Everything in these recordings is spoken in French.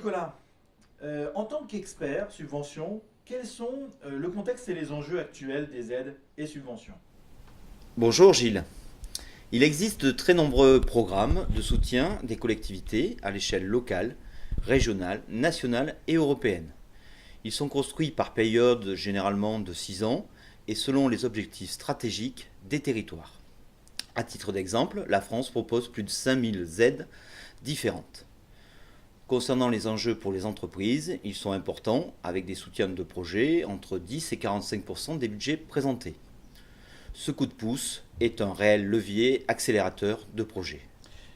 Nicolas, en tant qu'expert subvention, quels sont le contexte et les enjeux actuels des aides et subventions? Bonjour Gilles. Il existe de très nombreux programmes de soutien des collectivités à l'échelle locale, régionale, nationale et européenne. Ils sont construits par période généralement de 6 ans et selon les objectifs stratégiques des territoires. À titre d'exemple, la France propose plus de 5000 aides différentes. Concernant les enjeux pour les entreprises, ils sont importants avec des soutiens de projets entre 10 et 45% des budgets présentés. Ce coup de pouce est un réel levier accélérateur de projets.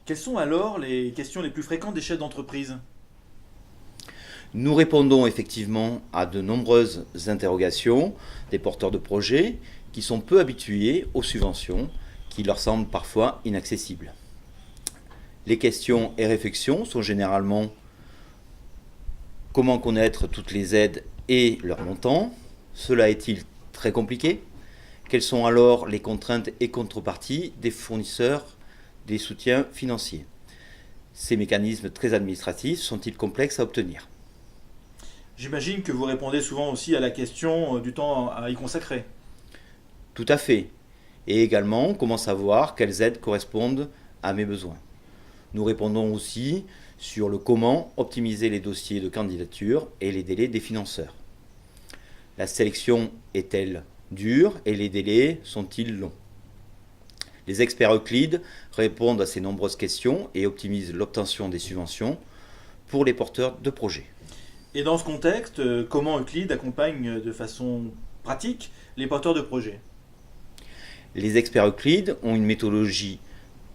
Quelles sont alors les questions les plus fréquentes des chefs d'entreprise? Nous répondons effectivement à de nombreuses interrogations des porteurs de projets qui sont peu habitués aux subventions qui leur semblent parfois inaccessibles. Les questions et réflexions sont généralement comment connaître toutes les aides et leur montant? Cela est-il très compliqué? Quelles sont alors les contraintes et contreparties des fournisseurs des soutiens financiers? Ces mécanismes très administratifs sont-ils complexes à obtenir? J'imagine que vous répondez souvent aussi à la question du temps à y consacrer. Tout à fait. Et également, comment savoir quelles aides correspondent à mes besoins? Nous répondons aussi sur le comment optimiser les dossiers de candidature et les délais des financeurs. La sélection est-elle dure et les délais sont-ils longs? Les experts Euclid répondent à ces nombreuses questions et optimisent l'obtention des subventions pour les porteurs de projets. Et dans ce contexte, comment Euclid accompagne de façon pratique les porteurs de projets? Les experts Euclid ont une méthodologie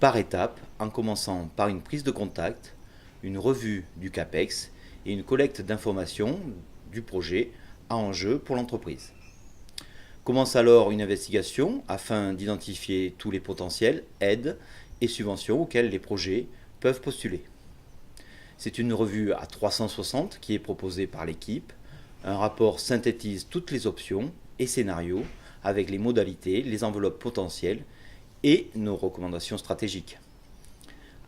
par étapes, en commençant par une prise de contact, une revue du CAPEX et une collecte d'informations du projet à enjeu pour l'entreprise. Commence alors une investigation afin d'identifier tous les potentiels aides et subventions auxquelles les projets peuvent postuler. C'est une revue à 360 qui est proposée par l'équipe. Un rapport synthétise toutes les options et scénarios avec les modalités, les enveloppes potentielles et nos recommandations stratégiques.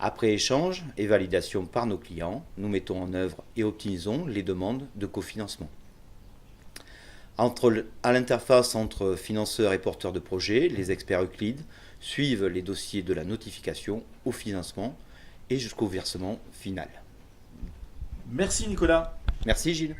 Après échange et validation par nos clients, nous mettons en œuvre et optimisons les demandes de cofinancement. À l'interface entre financeurs et porteurs de projets, les experts Euclid suivent les dossiers de la notification au financement et jusqu'au versement final. Merci Nicolas. Merci Gilles.